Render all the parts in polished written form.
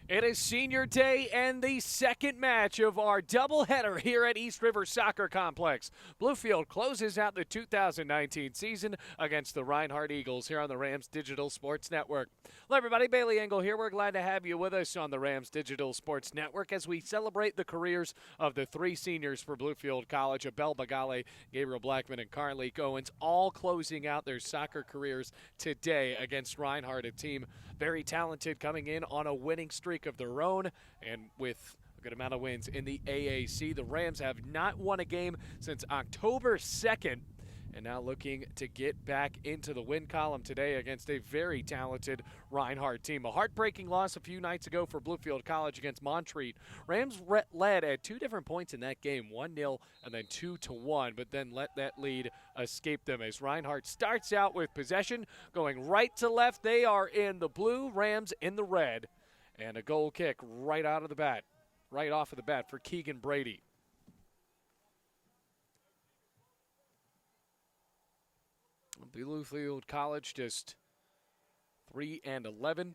It is senior day and the second match of our doubleheader here at East River Soccer Complex. Bluefield closes out the 2019 season against the Reinhardt Eagles here on the Rams Digital Sports Network. Hello everybody, Bailey Engel here. We're glad to have you with us on the Rams Digital Sports Network as we celebrate the careers of the three seniors for Bluefield College, Abel Bagale, Gabriel Blackman, and Carly Owens, all closing out their soccer careers today against Reinhardt, a team very talented coming in on a winning streak of their own and with a good amount of wins in the AAC. The Rams have not won a game since October 2nd and now looking to get back into the win column today against a very talented Reinhardt team. A heartbreaking loss a few nights ago for Bluefield College against Montreat. Rams led at two different points in that game, 1-0 and then 2-1, but then let that lead escape them as Reinhardt starts out with possession, going right to left. They are in the blue, Rams in the red, and a goal kick right off of the bat for Keegan Brady. Bluefield College just 3-11.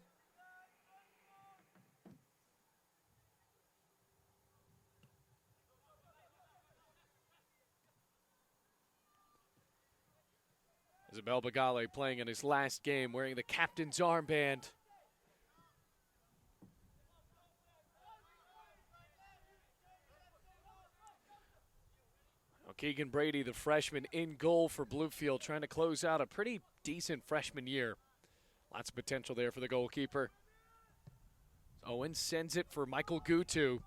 Isabel Bagale playing in his last game wearing the captain's armband. Keegan Brady, the freshman, in goal for Bluefield, trying to close out a pretty decent freshman year. Lots of potential there for the goalkeeper. Owen sends it for Michael Gutu.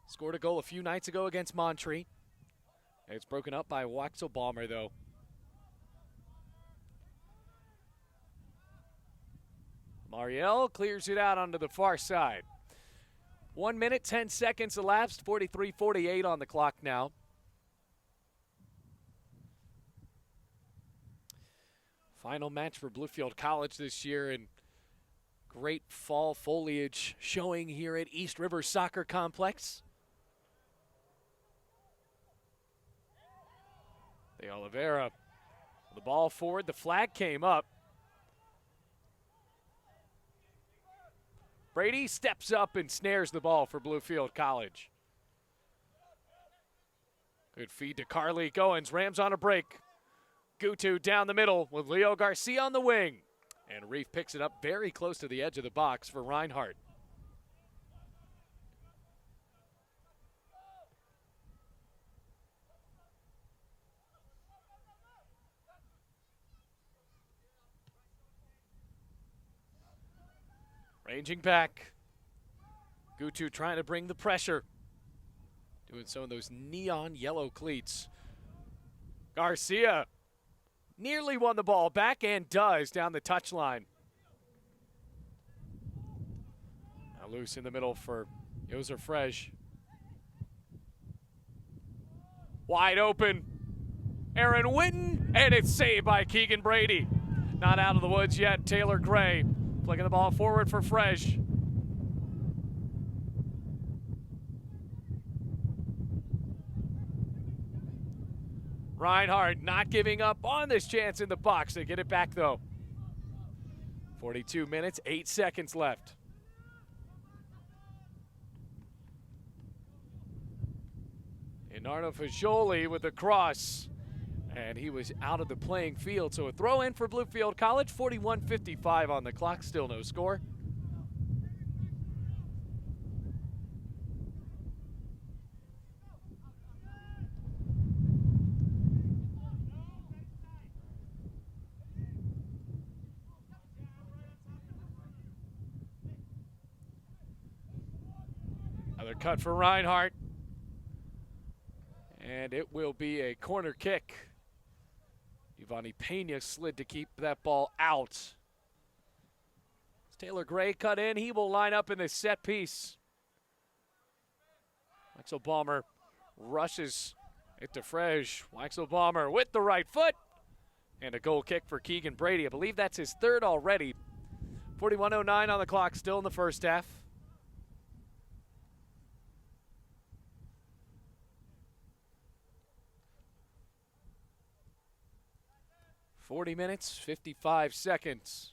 Scored a goal a few nights ago against Montreat. It's broken up by Waxel Balmer, though. Mariel clears it out onto the far side. 1 minute, 10 seconds elapsed, 43-48 on the clock now. Final match for Bluefield College this year, and great fall foliage showing here at East River Soccer Complex. De Oliveira, the ball forward, the flag came up. Brady steps up and snares the ball for Bluefield College. Good feed to Carly Owens. Rams on a break. Gutu down the middle with Leo Garcia on the wing. And Reef picks it up very close to the edge of the box for Reinhardt. Ranging back. Gutu trying to bring the pressure. Doing so in those neon yellow cleats. Garcia nearly won the ball back and does down the touchline. Now loose in the middle for Yoser Fresh. Wide open. Aaron Witten, and it's saved by Keegan Brady. Not out of the woods yet. Taylor Gray flicking the ball forward for Fresh. Reinhardt not giving up on this chance in the box. They get it back, though. 42 minutes, 8 seconds left. Inardo Fajoli with the cross. And he was out of the playing field. So a throw in for Bluefield College. 41:55 on the clock. Still no score. Another cut for Reinhardt. And it will be a corner kick. Ivani Pena slid to keep that ball out. As Taylor Gray cut in, he will line up in the set piece. Waxel Balmer rushes it to Fresh. Waxel Balmer with the right foot. And a goal kick for Keegan Brady. I believe that's his third already. 41:09 on the clock, still in the first half. 40 minutes, 55 seconds.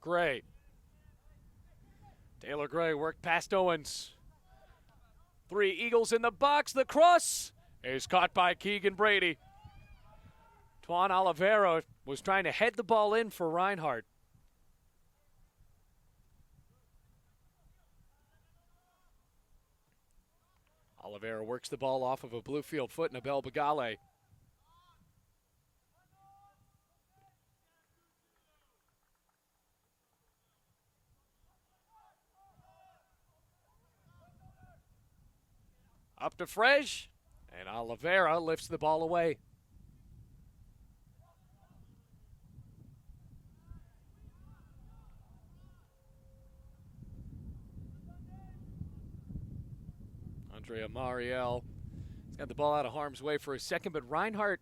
Gray. Taylor Gray worked past Owens. 3 Eagles in the box. The cross is caught by Keegan Brady. Tuan Oliveira was trying to head the ball in for Reinhardt. Oliveira works the ball off of a Bluefield foot and a Bell Bagale. Up to Fresh, and Oliveira lifts the ball away. Andrea Mariel has got the ball out of harm's way for a second, but Reinhardt,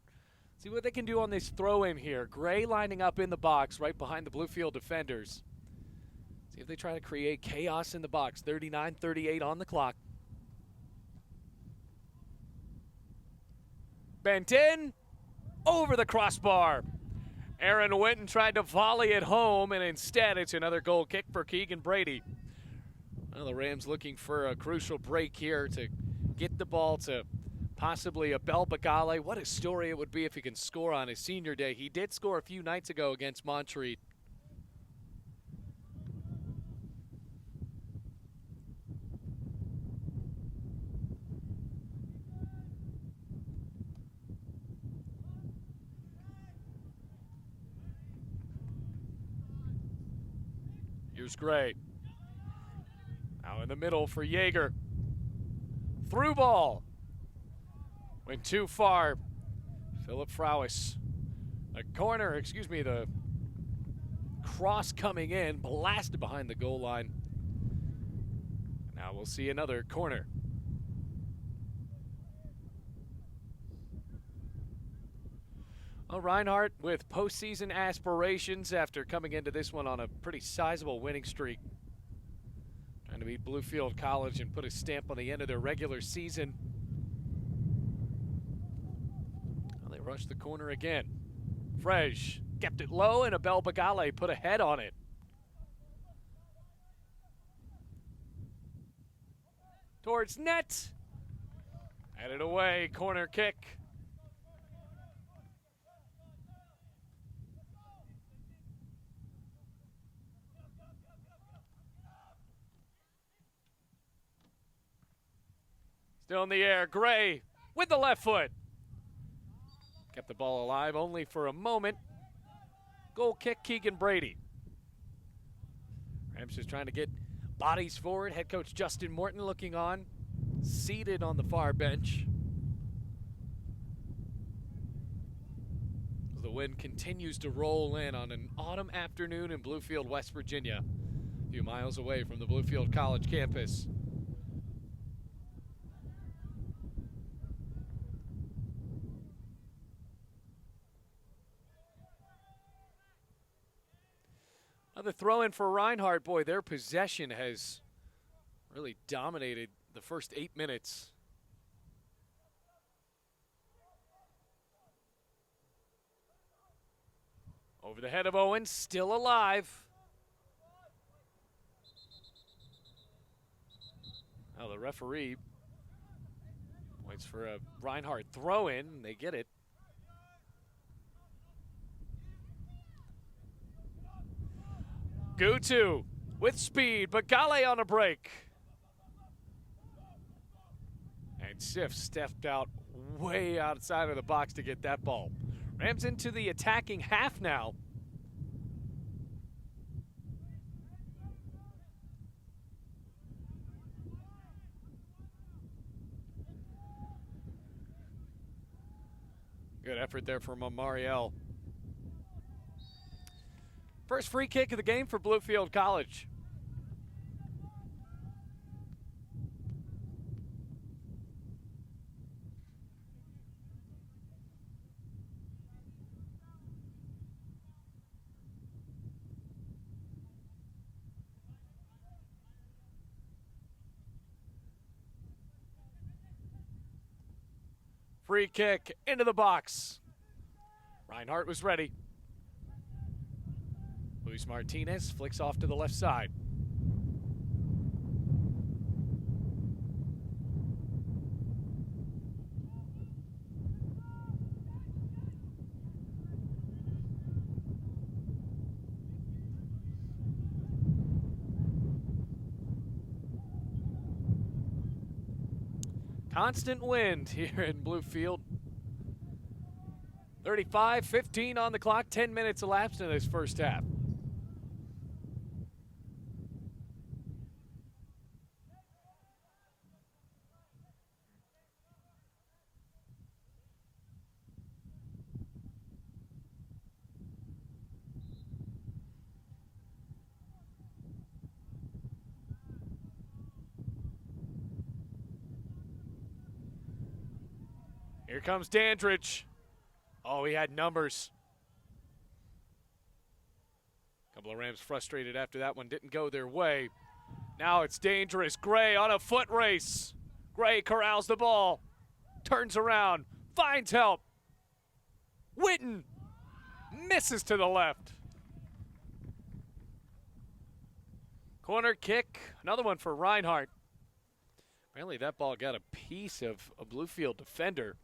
see what they can do on this throw-in here. Gray lining up in the box right behind the Bluefield defenders. See if they try to create chaos in the box. 39-38 on the clock. Bent in, over the crossbar. Aaron Winton tried to volley it home, and instead it's another goal kick for Keegan Brady. Well, the Rams looking for a crucial break here to get the ball to possibly a Bell Bagale. What a story it would be if he can score on his senior day. He did score a few nights ago against Montreat. Here's Gray. Now in the middle for Yeager. Through ball. Went too far. Philip Frauis. The cross coming in, blasted behind the goal line. Now we'll see another corner. Well, Reinhardt with postseason aspirations after coming into this one on a pretty sizable winning streak. Trying to beat Bluefield College and put a stamp on the end of their regular season. Well, they rushed the corner again. Fresh kept it low, and a Bell Bagale put a head on it. Towards net. Headed away, corner kick. Still in the air, Gray with the left foot. Kept the ball alive only for a moment. Goal kick, Keegan Brady. Rams just trying to get bodies forward. Head coach Justin Morton looking on, seated on the far bench. The wind continues to roll in on an autumn afternoon in Bluefield, West Virginia, a few miles away from the Bluefield College campus. Another throw-in for Reinhardt. Boy, their possession has really dominated the first 8 minutes. Over the head of Owens, still alive. Now the referee points for a Reinhardt throw-in. They get it. Gutu with speed, but Gale on a break. And Sif stepped out way outside of the box to get that ball. Rams into the attacking half now. Good effort there from Mariel. First free kick of the game for Bluefield College. Free kick into the box. Reinhardt was ready. Luis Martinez flicks off to the left side. Constant wind here in Bluefield. 35-15 on the clock, 10 minutes elapsed in this first half. Here comes Dandridge. Oh, he had numbers. A couple of Rams frustrated after that one didn't go their way. Now it's dangerous. Gray on a foot race. Gray corrals the ball. Turns around. Finds help. Witten misses to the left. Corner kick. Another one for Reinhardt. Apparently that ball got a piece of a Bluefield defender.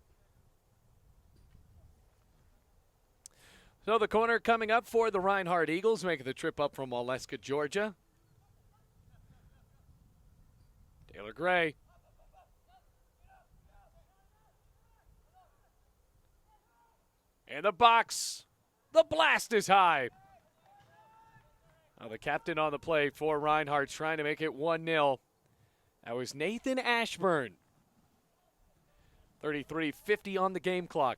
So the corner coming up for the Reinhardt Eagles, making the trip up from Waleska, Georgia. Taylor Gray. In the box. The blast is high. Now the captain on the play for Reinhardt trying to make it 1-0. That was Nathan Ashburn. 33:50 on the game clock.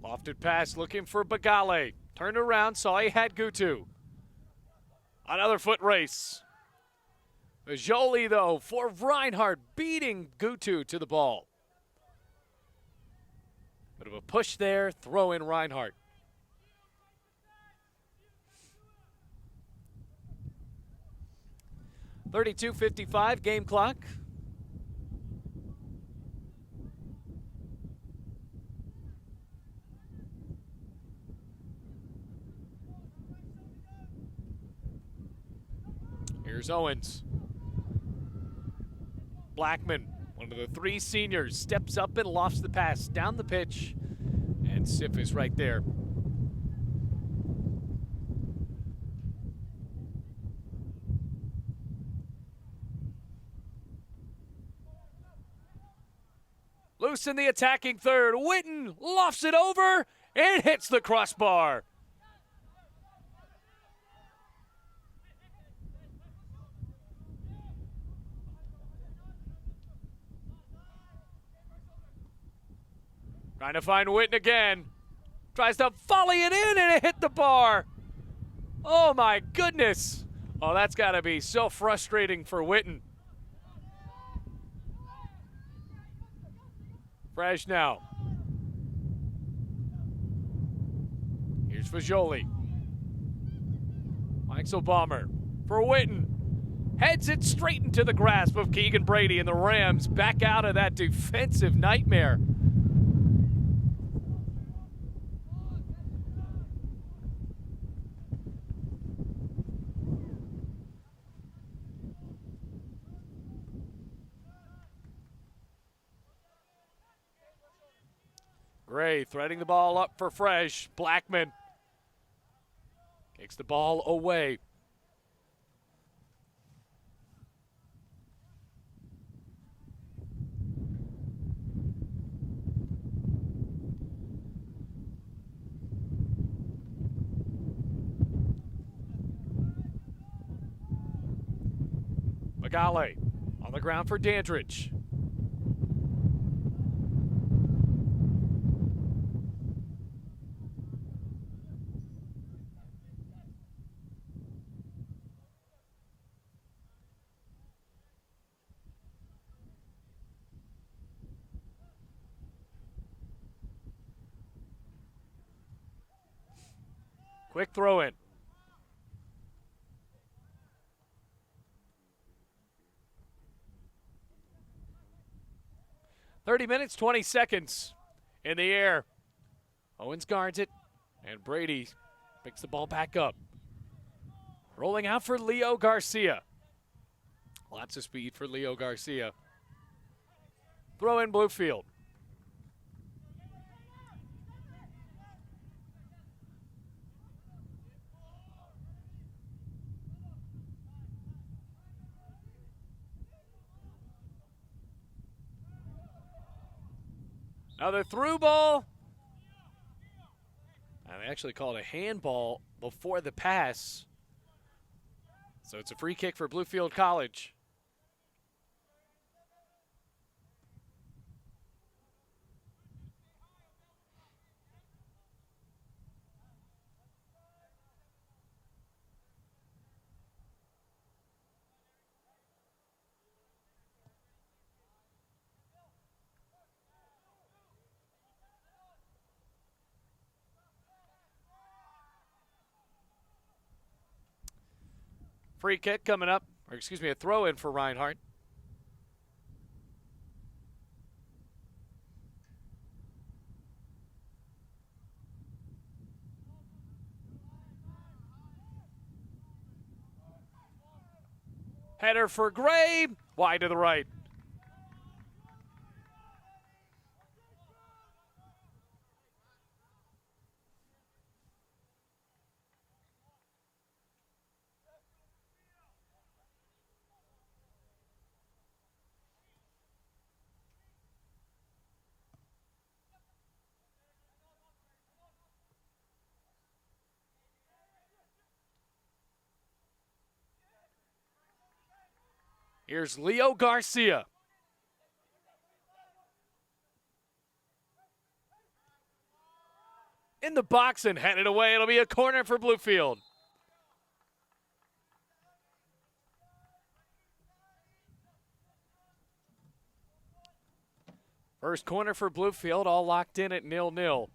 Lofted pass looking for Bagale. Turned around, saw he had Gutu. Another foot race. Jolie, though, for Reinhardt, beating Gutu to the ball. Bit of a push there, throw in Reinhardt. .32:55 game clock. Here's Owens. Blackman, one of the three seniors, steps up and lofts the pass down the pitch. And Sif is right there. Loose in the attacking third. Witten lofts it over and hits the crossbar. Trying to find Witten again. Tries to volley it in and it hit the bar. Oh my goodness. Oh, that's got to be so frustrating for Witten. Fresh now. Here's Fajoli. Mixel Bomber for Witten. Heads it straight into the grasp of Keegan Brady, and the Rams back out of that defensive nightmare. Gray threading the ball up for Fresh. Blackman kicks the ball away. Bagale on the ground for Dandridge. Quick throw in. "30 minutes, 20 seconds in the air." Owens guards it, and Brady picks the ball back up. Rolling out for Leo Garcia. Lots of speed for Leo Garcia. Throw in Bluefield. Another through ball. And they actually called a handball before the pass. So it's a free kick for Bluefield College. Free kick coming up, or excuse me, a throw in for Reinhardt. Header for Gray, wide to the right. Here's Leo Garcia. In the box and headed away. It'll be a corner for Bluefield. First corner for Bluefield, all locked in at 0-0.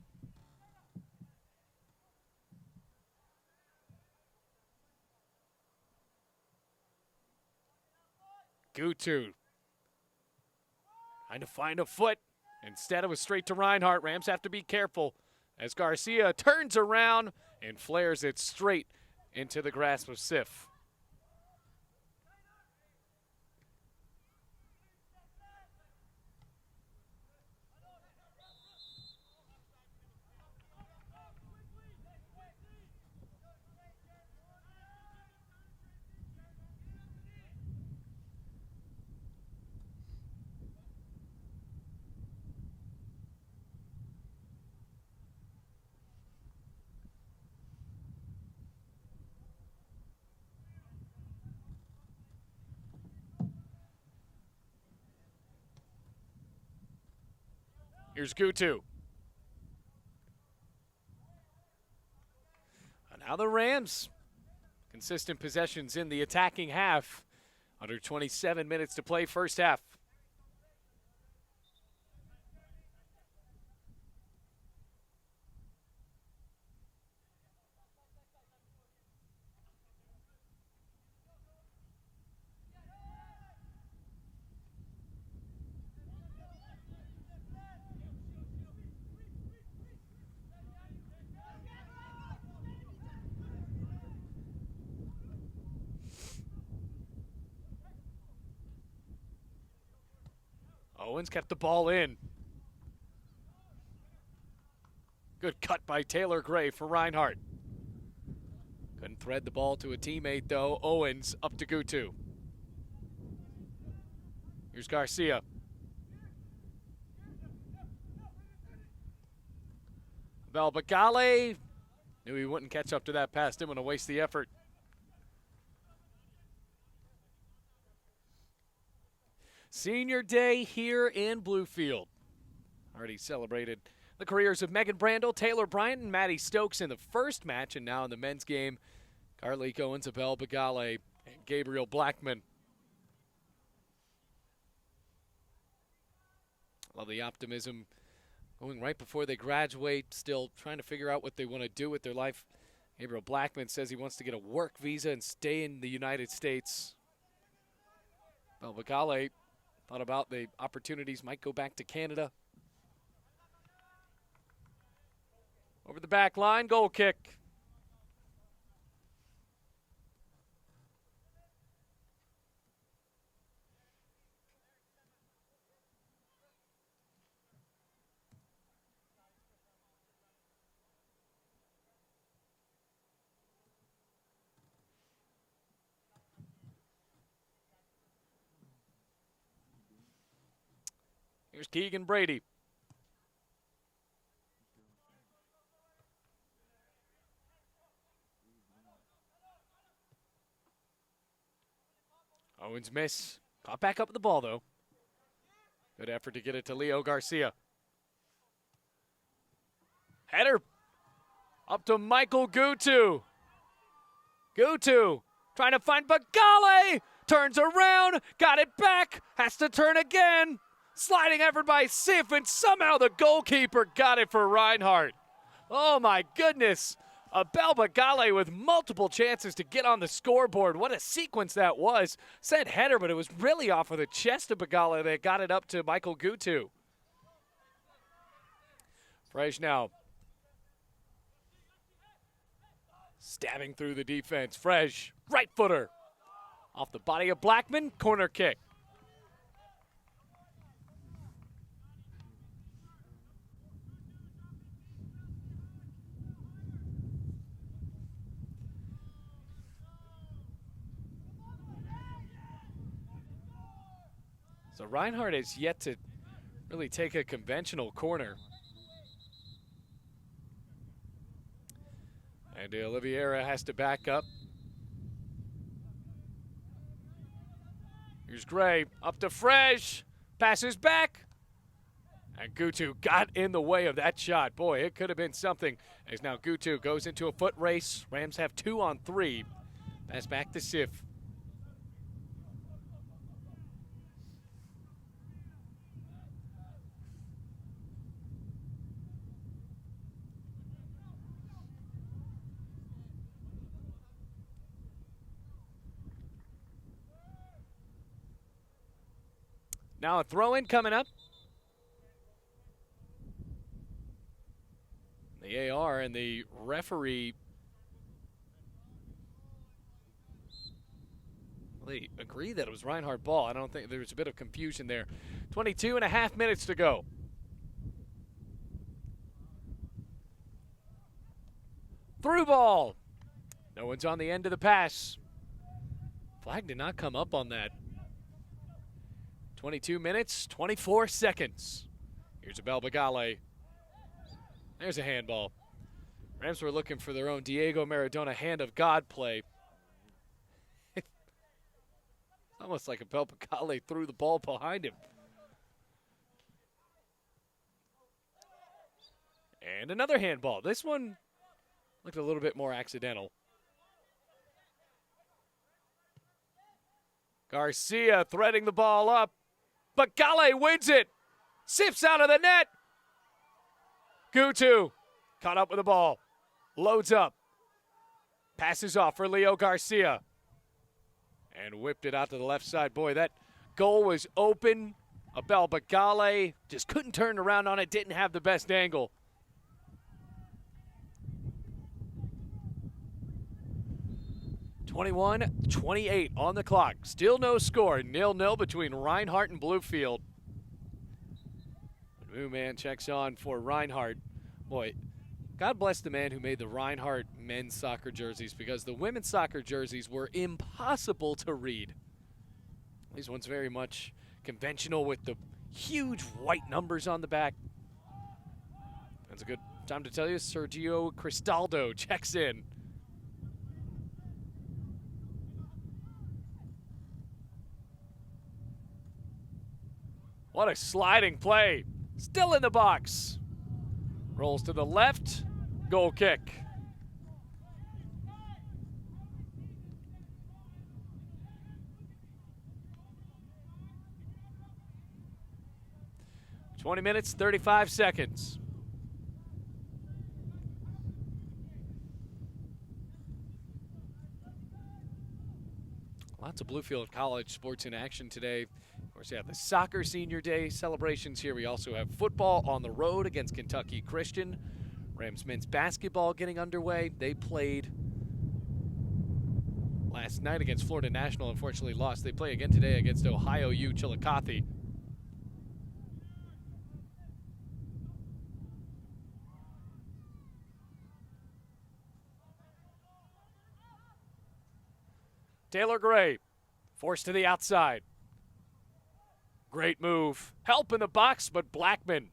Gutu trying to find a foot. Instead, it was straight to Reinhardt. Rams have to be careful as Garcia turns around and flares it straight into the grasp of Sif. Here's Gutu. And now the Rams. Consistent possessions in the attacking half. Under 27 minutes to play first half. Owens kept the ball in. Good cut by Taylor Gray for Reinhardt. Couldn't thread the ball to a teammate, though. Owens up to Gutu. Here's Garcia. Belbagale knew he wouldn't catch up to that pass. Didn't want to waste the effort. Senior Day here in Bluefield. Already celebrated the careers of Megan Brandel, Taylor Bryant, and Maddie Stokes in the first match, and now in the men's game, Carlik Owens, Abel Bagale, and Gabriel Blackman. Love the optimism going right before they graduate, still trying to figure out what they want to do with their life Gabriel Blackman says he wants to get a work visa and stay in the United States. Belbagale thought about the opportunities, might go back to Canada. Over the back line, goal kick. Here's Keegan Brady. Owens miss. Caught back up with the ball, though. Good effort to get it to Leo Garcia. Header up to Michael Gutu. Gutu trying to find Bagale. Turns around. Got it back. Has to turn again. Sliding effort by Sif, and somehow the goalkeeper got it for Reinhardt. Oh, my goodness. Abel Bagale with multiple chances to get on the scoreboard. What a sequence that was. Said header, but it was really off of the chest of Bagale that got it up to Michael Gutu. Fresh now. Stabbing through the defense. Fresh, right footer. Off the body of Blackman, corner kick. So Reinhardt has yet to really take a conventional corner. And Oliveira has to back up. Here's Gray, up to Fresh, passes back. And Gutu got in the way of that shot. Boy, it could have been something. As now Gutu goes into a foot race. Rams have 2 on 3. Pass back to Sif. Now a throw-in coming up. The AR and the referee, they agree that it was Reinhardt ball. I don't think there was a bit of confusion there. 22.5 minutes to go. Through ball. No one's on the end of the pass. Flag did not come up on that. 22 minutes, 24 seconds. Here's a Belbagale. There's a handball. Rams were looking for their own Diego Maradona hand of God play. It's almost like a Belbagale threw the ball behind him. And another handball. This one looked a little bit more accidental. Garcia threading the ball up. Bagale wins it. Sips out of the net. Gutu caught up with the ball. Loads up. Passes off for Leo Garcia. And whipped it out to the left side. Boy, that goal was open. Abel Bagale just couldn't turn around on it. Didn't have the best angle. (21-28) on the clock. Still no score. 0-0 between Reinhardt and Bluefield. New man checks on for Reinhardt. Boy, God bless the man who made the Reinhardt men's soccer jerseys, because the women's soccer jerseys were impossible to read. These ones very much conventional with the huge white numbers on the back. That's a good time to tell you Sergio Cristaldo checks in. What a sliding play. Still in the box. Rolls to the left. Goal kick. (20 minutes, 35 seconds). Lots of Bluefield College sports in action today. Of course, you have the soccer senior day celebrations here. We also have football on the road against Kentucky Christian. Rams men's basketball getting underway. They played last night against Florida National, unfortunately lost. They play again today against Ohio U Chillicothe. Taylor Gray, forced to the outside. Great move. Help in the box, but Blackman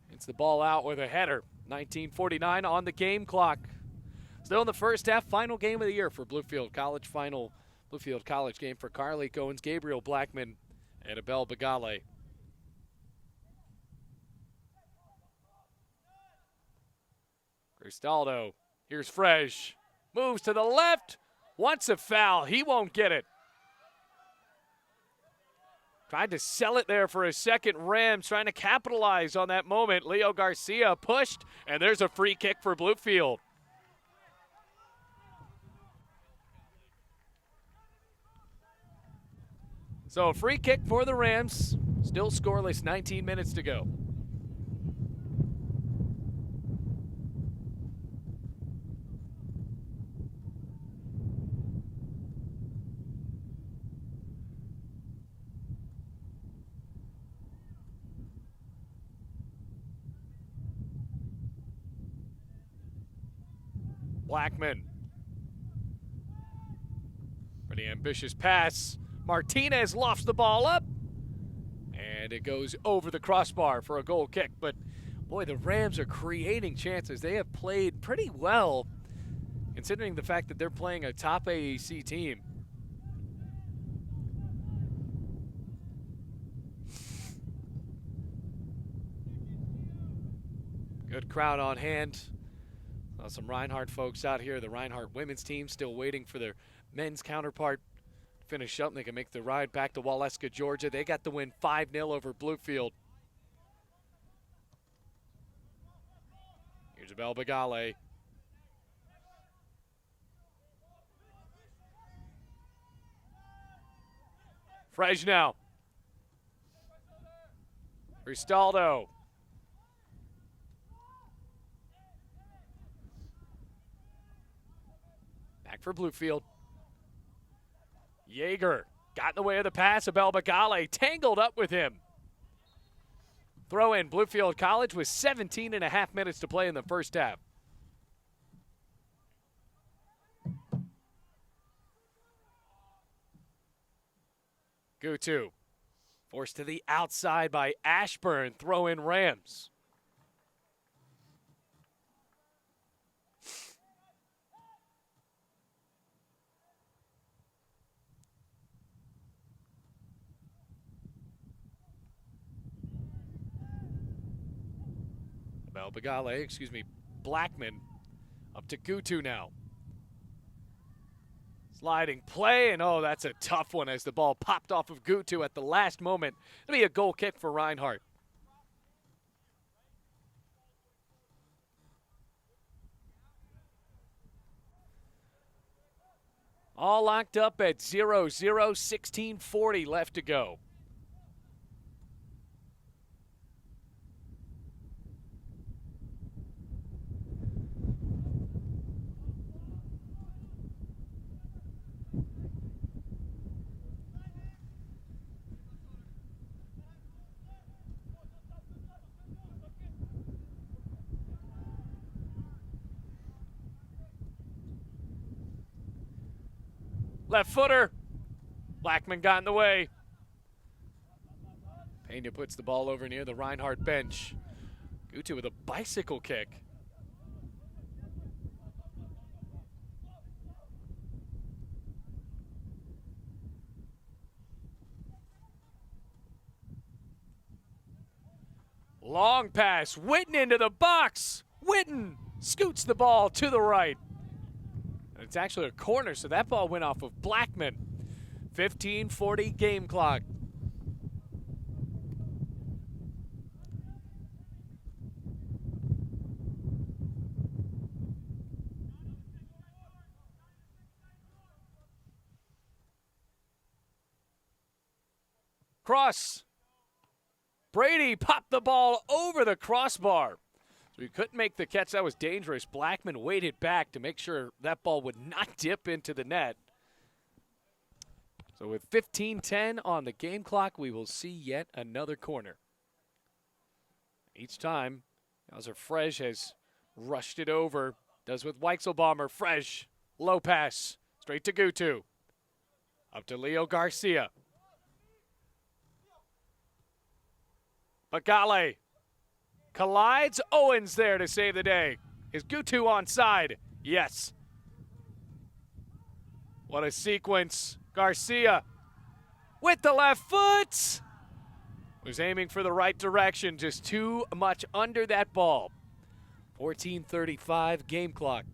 hits the ball out with a header. 19:49 on the game clock. Still in the first half, final game of the year for Bluefield College. Final Bluefield College game for Carly Cohen's Gabriel Blackman and Abel Bagale. Cristaldo, here's Fresh. Moves to the left. Wants a foul. He won't get it. Tried to sell it there for a second. Rams trying to capitalize on that moment. Leo Garcia pushed, and there's a free kick for Bluefield. So a free kick for the Rams. Still scoreless, 19 minutes to go. Blackman. Pretty ambitious pass. Martinez lofts the ball up. And it goes over the crossbar for a goal kick. But, boy, the Rams are creating chances. They have played pretty well, considering the fact that they're playing a top AAC team. Good crowd on hand. Some Reinhardt folks out here. The Reinhardt women's team still waiting for their men's counterpart to finish up. And they can make the ride back to Waleska, Georgia. They got the win 5-0 over Bluefield. Here's Abel Bagale. Fresh now. Cristaldo. Back for Bluefield. Yeager got in the way of the pass. Abel Bagale tangled up with him. Throw in. Bluefield College with 17 and a half minutes to play in the first half. Gutu forced to the outside by Ashburn. Throw in Rams. Blackman up to Gutu now. Sliding play, and oh, that's a tough one as the ball popped off of Gutu at the last moment. It'll be a goal kick for Reinhardt. All locked up at 0-0, 16:40 left to go. Left footer. Blackman got in the way. Pena puts the ball over near the Reinhardt bench. Gutu with a bicycle kick. Long pass. Witten into the box. Witten scoots the ball to the right. It's actually a corner, so that ball went off of Blackman. 15:40 game clock. Cross. Brady popped the ball over the crossbar. So he couldn't make the catch. That was dangerous. Blackman waited back to make sure that ball would not dip into the net. So with 15:10 on the game clock, we will see yet another corner. Each time, Hauser Fresh has rushed it over. Does with Weichselbaumer. Fresh, low pass, straight to Gutu. Up to Leo Garcia. Bagale collides. Owens there to save the day. Is Gutu onside? Yes. What a sequence. Garcia with the left foot. Was aiming for the right direction, just too much under that ball. 14:35 game clock.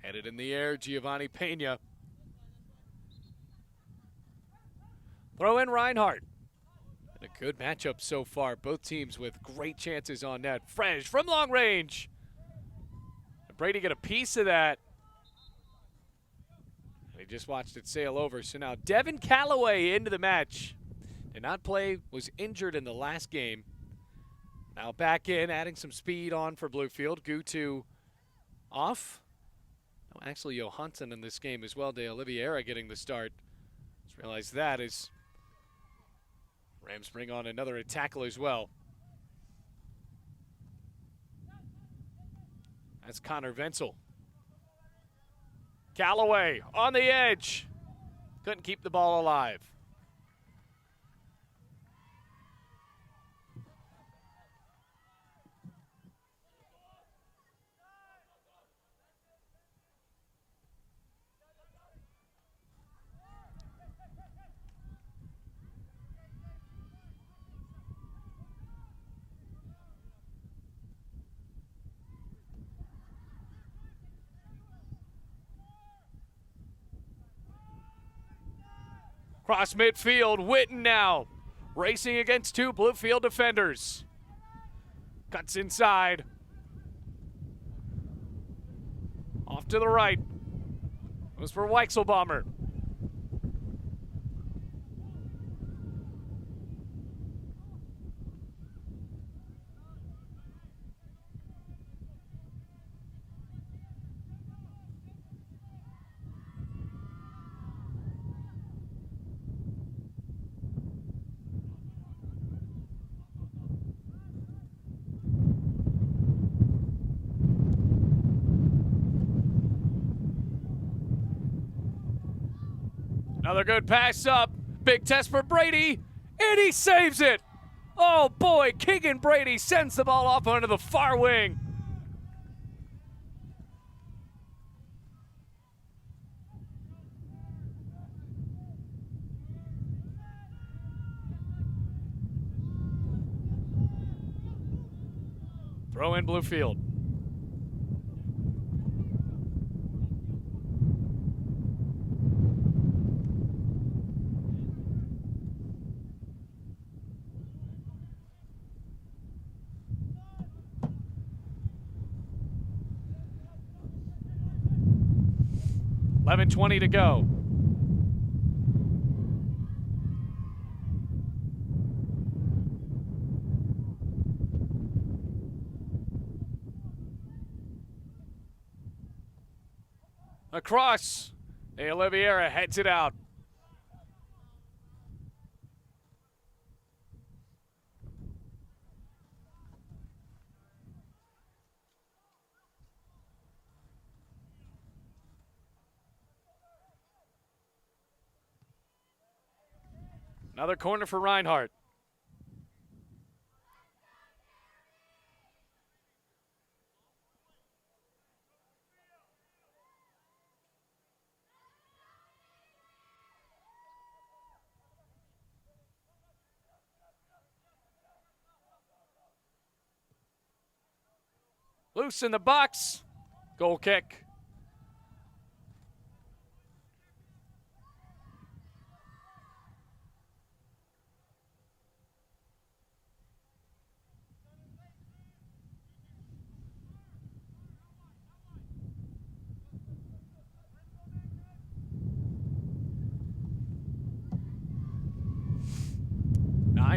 Headed in the air, Giovanni Pena. Throw in Reinhardt. And a good matchup so far. Both teams with great chances on net. Fresh from long range. Brady get a piece of that. He just watched it sail over. So now Devin Callaway into the match. Did not play, was injured in the last game. Now back in, adding some speed on for Bluefield. Gutu off. Oh, actually, Johansson in this game as well. De Oliveira getting the start. Just realized that as Rams bring on another tackle as well. That's Connor Wenzel. Callaway on the edge. Couldn't keep the ball alive. Cross midfield, Witten now racing against two Bluefield defenders. Cuts inside. Off to the right. Goes for Weichselbaumer. Another good pass up. Big test for Brady, and he saves it. Oh boy, Keegan Brady sends the ball off onto the far wing. Throw in Bluefield. $11:20 to go. Across. De Oliveira heads it out. Another corner for Reinhardt. Loose in the box. Goal kick.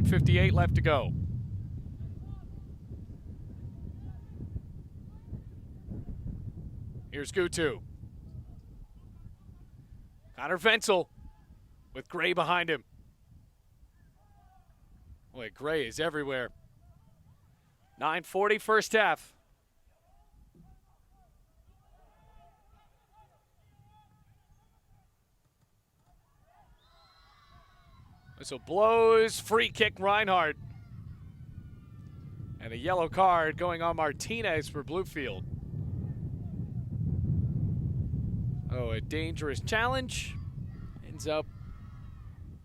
.58 left to go. Here's Gutu. Connor Venzel with Gray behind him. Boy, Gray is everywhere. 9:40 first half. Whistle blows, free kick Reinhardt. And a yellow card going on Martinez for Bluefield. Oh, a dangerous challenge. Ends up,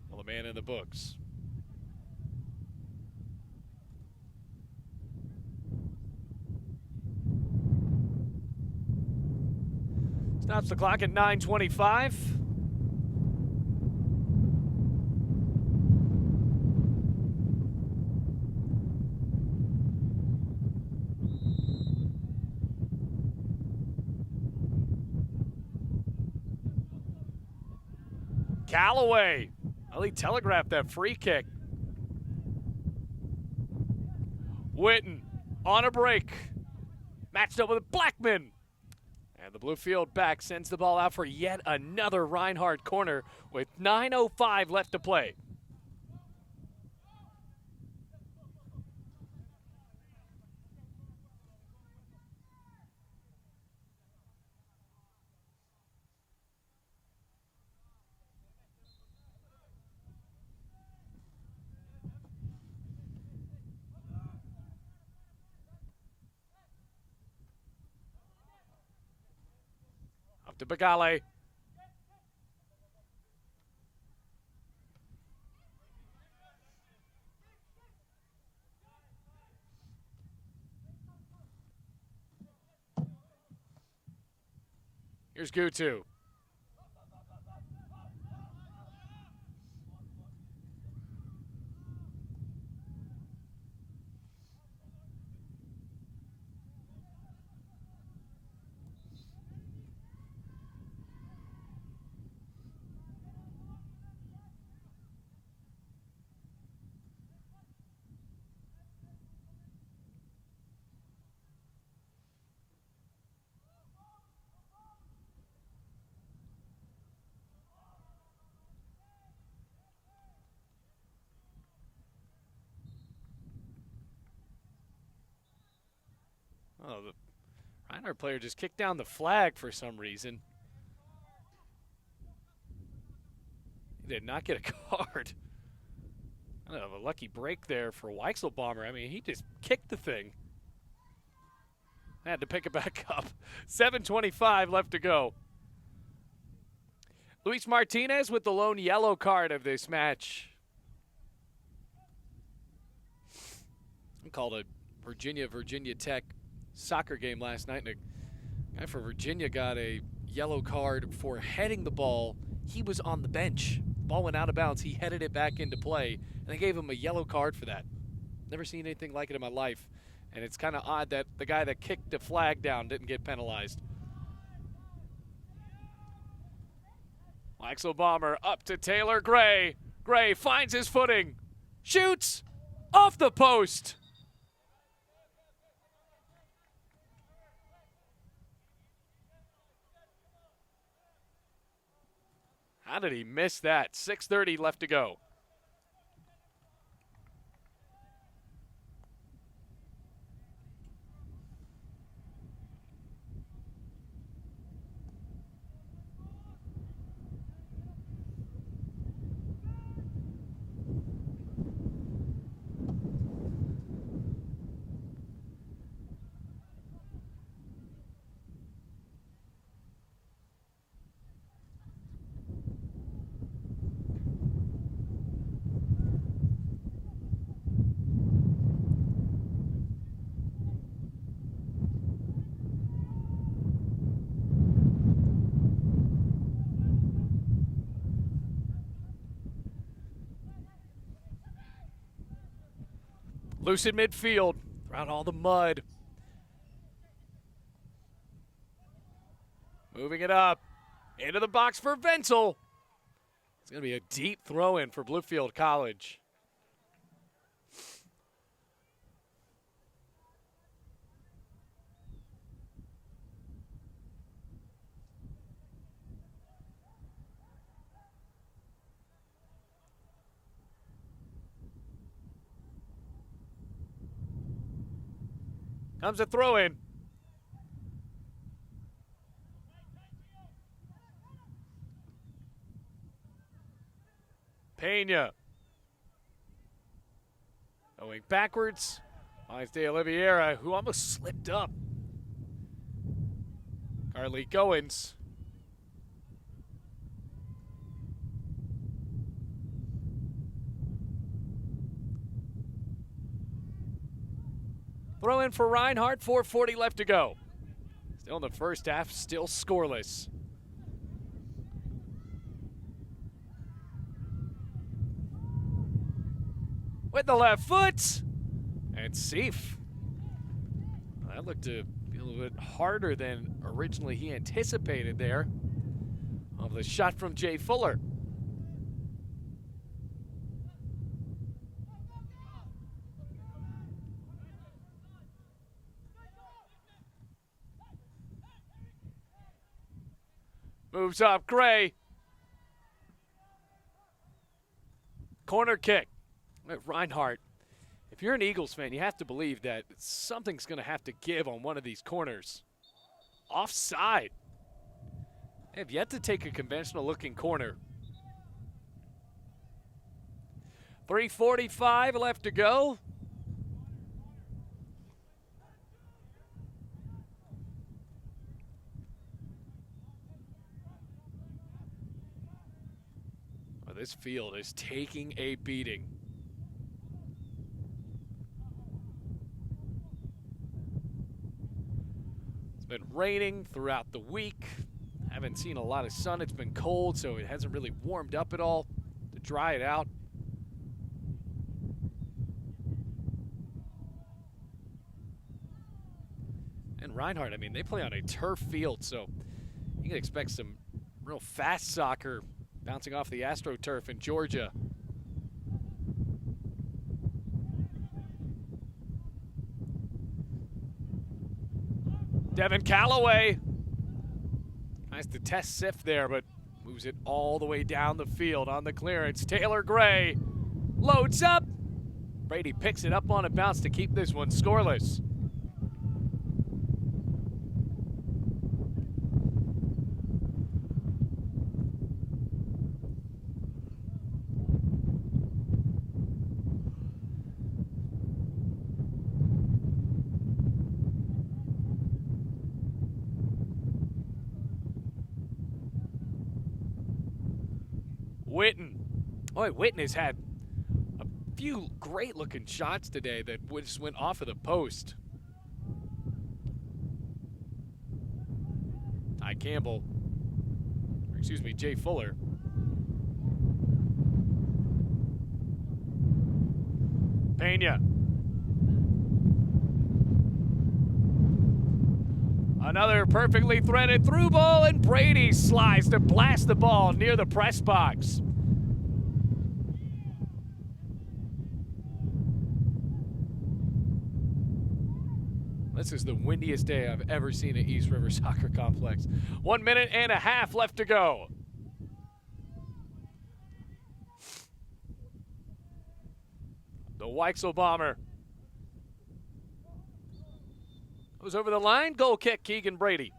well, a man in the books. Stops the clock at 9:25. Callaway. Well, he telegraphed that free kick. Witten on a break. Matched up with Blackman. And the Bluefield back sends the ball out for yet another Reinhardt corner with 9:05 left to play. Up to Bagale. Here's Gutu. Oh, the Reinhardt player just kicked down the flag for some reason. He did not get a card. I don't know, a lucky break there for Weichselbaumer. I mean, he just kicked the thing. Had to pick it back up. 7:25 left to go. Luis Martinez with the lone yellow card of this match. I called a Virginia Tech soccer game last night, and a guy for Virginia got a yellow card for heading the ball. He was on the bench. The ball went out of bounds. He headed it back into play, and they gave him a yellow card for that. Never seen anything like it in my life, and it's kind of odd that the guy that kicked the flag down didn't get penalized. Weichselbaumer up to Taylor Gray. Gray finds his footing. Shoots off the post. How did he miss that? 6:30 left to go. Loose in midfield, around all the mud. Moving it up, into the box for Wenzel. It's going to be a deep throw-in for Bluefield College. Comes a throw-in. Pena. Going backwards. Finds De Oliveira, who almost slipped up. Carly Goins. Throw in for Reinhardt, 4:40 left to go. Still in the first half, still scoreless. With the left foot, and Seif. That looked to be a little bit harder than originally he anticipated there. Of the shot from Jay Fuller. Moves up, Gray. Corner kick. Reinhardt, if you're an Eagles fan, you have to believe that something's going to have to give on one of these corners. Offside. They have yet to take a conventional-looking corner. 3:45 left to go. Oh, this field is taking a beating. It's been raining throughout the week. Haven't seen a lot of sun. It's been cold, so it hasn't really warmed up at all to dry it out. And Reinhardt, I mean, they play on a turf field, so you can expect some real fast soccer bouncing off the AstroTurf in Georgia. Devin Callaway tries to test Sif there, but moves it all the way down the field on the clearance. Taylor Gray loads up. Brady picks it up on a bounce to keep this one scoreless. Witten. Boy, Witten has had a few great-looking shots today that just went off of the post. Ty Campbell, or excuse me, Jay Fuller. Pena. Another perfectly threaded through ball, and Brady slides to blast the ball near the press box. This is the windiest day I've ever seen at East River Soccer Complex. 1 minute and a half left to go. The Weichsel bomber goes over the line. Goal kick, Keegan Brady.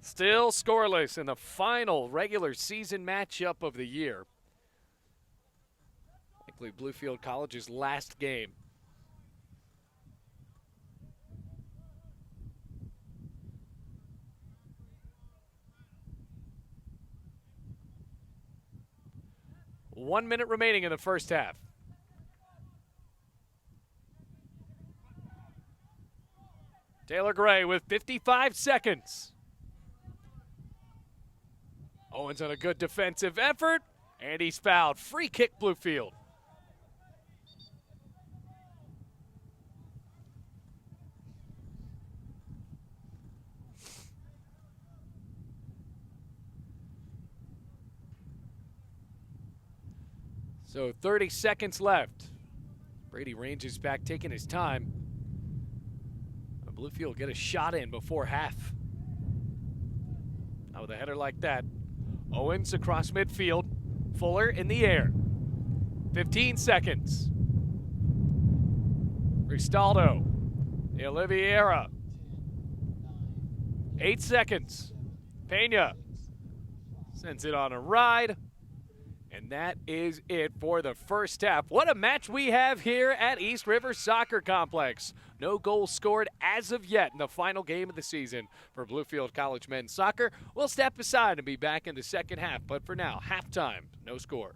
Still scoreless in the final regular season matchup of the year. Likely Bluefield College's last game. One minute remaining in the first half. Taylor Gray with 55 seconds. Owens on a good defensive effort, and he's fouled. Free kick, Bluefield. So 30 seconds left. Brady ranges back, taking his time. Bluefield get a shot in before half. Now with a header like that, Owens across midfield, Fuller in the air. 15 seconds. Ristaldo, the Oliveira. 8 seconds. Pena sends it on a ride. And that is it for the first half. What a match we have here at East River Soccer Complex. No goals scored as of yet in the final game of the season for Bluefield College men's soccer. We'll step aside and be back in the second half. But for now, halftime, no score.